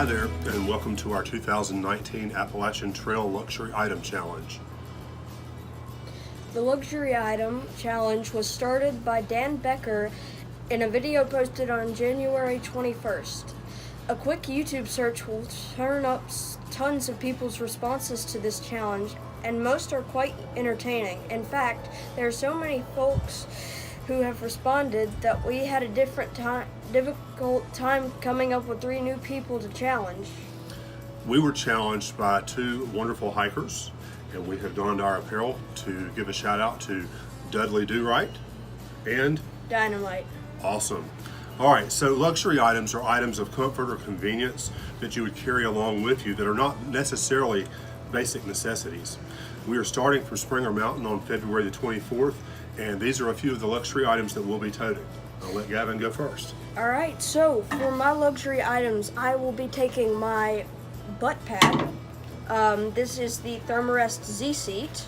Hi there, and welcome to our 2019 Appalachian Trail Luxury Item Challenge. The Luxury Item Challenge was started by Dan Becker in a video posted on January 21st. A quick YouTube search will turn up tons of people's responses to this challenge, and most are quite entertaining. In fact, there are so many folks who have responded that we had a difficult time coming up with 3 new people to challenge. We were challenged by 2 wonderful hikers, and we have donned our apparel to give a shout out to Dudley DoRight and Dynamite. Awesome. All right, so luxury items are items of comfort or convenience that you would carry along with you that are not necessarily basic necessities. We are starting from Springer Mountain on February the 24th, and these are a few of the luxury items that we'll be toting. I'll let Gavin go first. All right, so for my luxury items, I will be taking my butt pad. This is the Thermarest Z seat,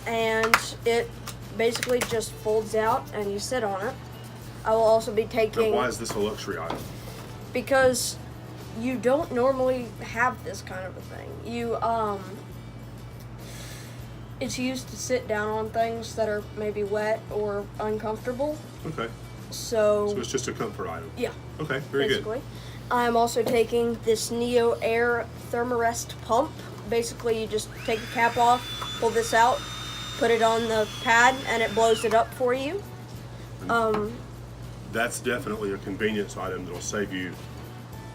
and it basically just folds out and you sit on it. I will also be taking... Now, why is this a luxury item? Because you don't normally have this kind of a thing. It's used to sit down on things that are maybe wet or uncomfortable. Okay. So it's just a comfort item. Yeah. Okay, very basically. good. I'm also taking this Neo Air Thermarest pump. Basically, you just take the cap off, pull this out, put it on the pad, and it blows it up for you. That's definitely a convenience item that'll save you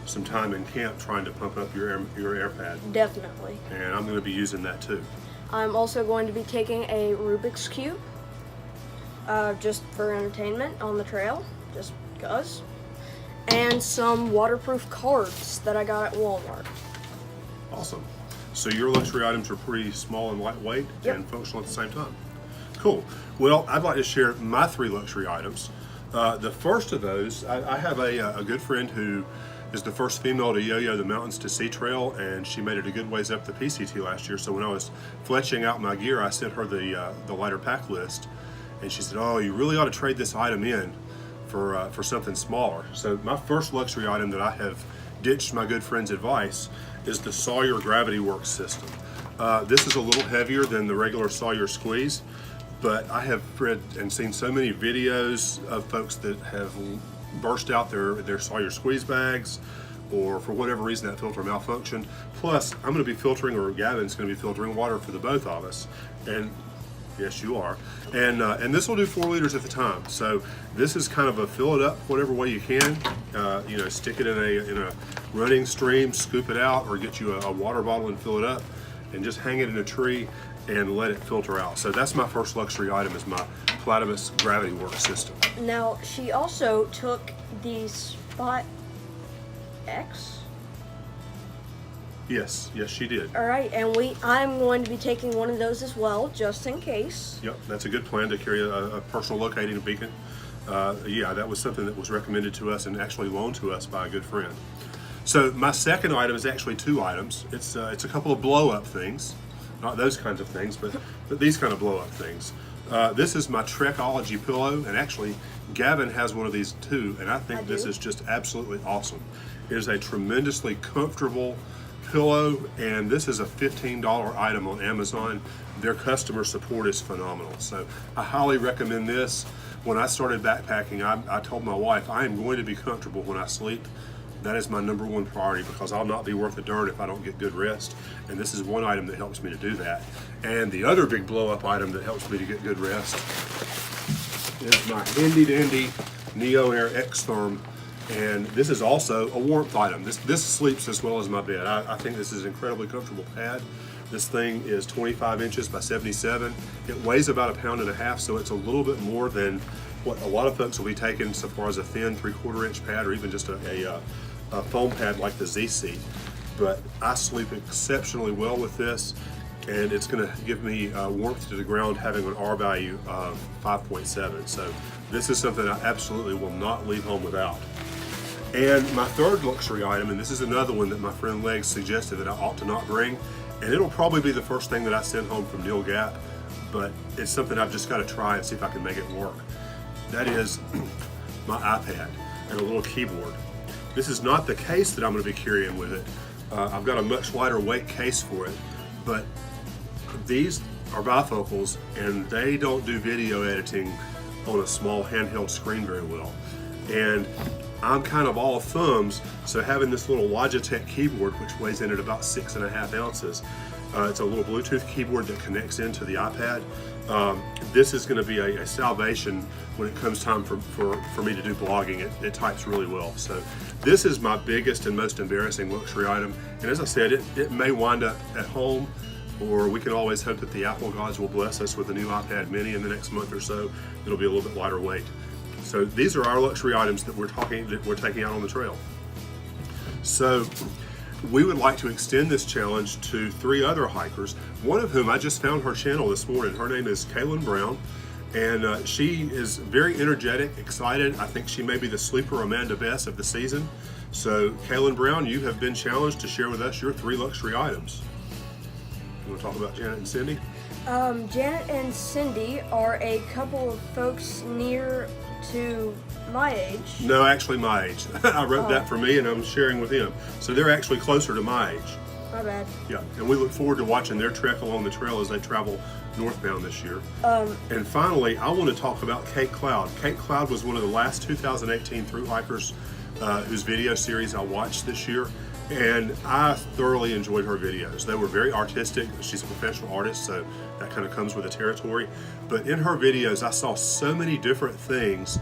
some time in camp trying to pump up your air pad. Definitely. And I'm going to be using that too. I'm also going to be taking a Rubik's Cube, just for entertainment on the trail, just because. And some waterproof cards that I got at Walmart. Awesome. So your luxury items are pretty small and lightweight and functional at the same time. Cool. Well, I'd like to share my 3 luxury items. The first of those, I have a good friend who is the first female to yo-yo the Mountains to Sea Trail, and she made it a good ways up the PCT last year. So when I was fletching out my gear, I sent her the lighter pack list, and she said, "Oh, you really ought to trade this item in for something smaller." So my first luxury item that I have ditched my good friend's advice is the Sawyer Gravity Works system. This is a little heavier than the regular Sawyer Squeeze, but I have read and seen so many videos of folks that have burst out their Sawyer Squeeze bags, or for whatever reason that filter malfunctioned. Plus, I'm going to be filtering, or Gavin's going to be filtering water for the both of us, and yes, you are. And this will do 4 liters at the time. So this is kind of a fill it up whatever way you can. Stick it in a running stream, scoop it out, or get you a water bottle and fill it up, and just hang it in a tree and let it filter out. So that's my first luxury item, is my Platypus Gravity Works system. Now, she also took the Spot X. Yes, she did. All right, and I'm going to be taking one of those as well, just in case. Yep, that's a good plan to carry a personal locating beacon. That was something that was recommended to us and actually loaned to us by a good friend. So my second item is actually 2 items. It's a couple of blow-up things, not those kinds of things, but these kind of blow-up things. This is my Trekology pillow, and actually Gavin has one of these too, and I think this is just absolutely awesome. It is a tremendously comfortable pillow, and this is a $15 item on Amazon. Their customer support is phenomenal, so I highly recommend this. When I started backpacking, I told my wife, I am going to be comfortable when I sleep. That is my number 1 priority, because I'll not be worth a darn if I don't get good rest, and this is one item that helps me to do that. And the other big blow-up item that helps me to get good rest is my handy-dandy Neo Air X-Therm. And this is also a warmth item. This sleeps as well as my bed. I think this is an incredibly comfortable pad. This thing is 25 inches by 77. It weighs about 1.5 pounds, so it's a little bit more than what a lot of folks will be taking so far as a thin 3/4 inch pad, or even just a foam pad like the Z seat. But I sleep exceptionally well with this, and it's going to give me warmth to the ground, having an R value of 5.7. So this is something I absolutely will not leave home without. And my third luxury item, and this is another one that my friend Legs suggested that I ought to not bring, and it'll probably be the first thing that I send home from Neil Gap, but it's something I've just got to try and see if I can make it work. That is my iPad and a little keyboard. This is not the case that I'm going to be carrying with it. I've got a much lighter weight case for it, but these are bifocals and they don't do video editing on a small handheld screen very well. And I'm kind of all thumbs, so having this little Logitech keyboard, which weighs in at about 6.5 ounces, it's a little Bluetooth keyboard that connects into the iPad. This is going to be a salvation when it comes time for me to do blogging. It types really well. So this is my biggest and most embarrassing luxury item. And as I said, it may wind up at home, or we can always hope that the Apple gods will bless us with a new iPad mini in the next month or so. It'll be a little bit lighter weight. So these are our luxury items that we're taking out on the trail. So we would like to extend this challenge to 3 other hikers, one of whom I just found her channel this morning. Her name is Kaylin Brown, and she is very energetic, excited. I think she may be the sleeper Amanda Bess of the season. So Kaylin Brown, you have been challenged to share with us your 3 luxury items. You want to talk about Janet and Cindy? Janet and Cindy are a couple of folks near to my age. No, actually my age. I wrote that for me and I'm sharing with them. So they're actually closer to my age. My bad. Yeah, and we look forward to watching their trek along the trail as they travel northbound this year. And finally, I want to talk about Kate Cloud. Kate Cloud was one of the last 2018 thru hikers whose video series I watched this year. And I thoroughly enjoyed her videos. They were very artistic. She's a professional artist, so that kind of comes with the territory. But in her videos, I saw so many different things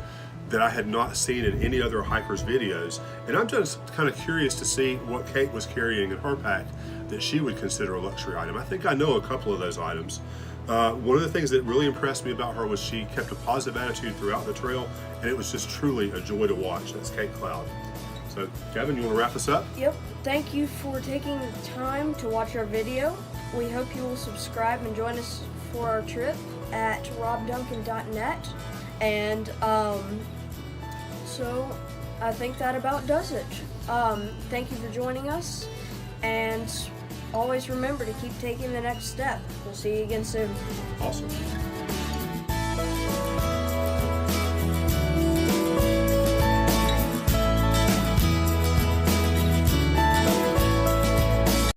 that I had not seen in any other hiker's videos. And I'm just kind of curious to see what Kate was carrying in her pack that she would consider a luxury item. I think I know a couple of those items. One of the things that really impressed me about her was she kept a positive attitude throughout the trail, and it was just truly a joy to watch. That's Kate Cloud. So, Kevin, you want to wrap us up? Yep. Thank you for taking the time to watch our video. We hope you will subscribe and join us for our trip at robduncan.net. And so I think that about does it. Thank you for joining us, and always remember to keep taking the next step. We'll see you again soon. Awesome.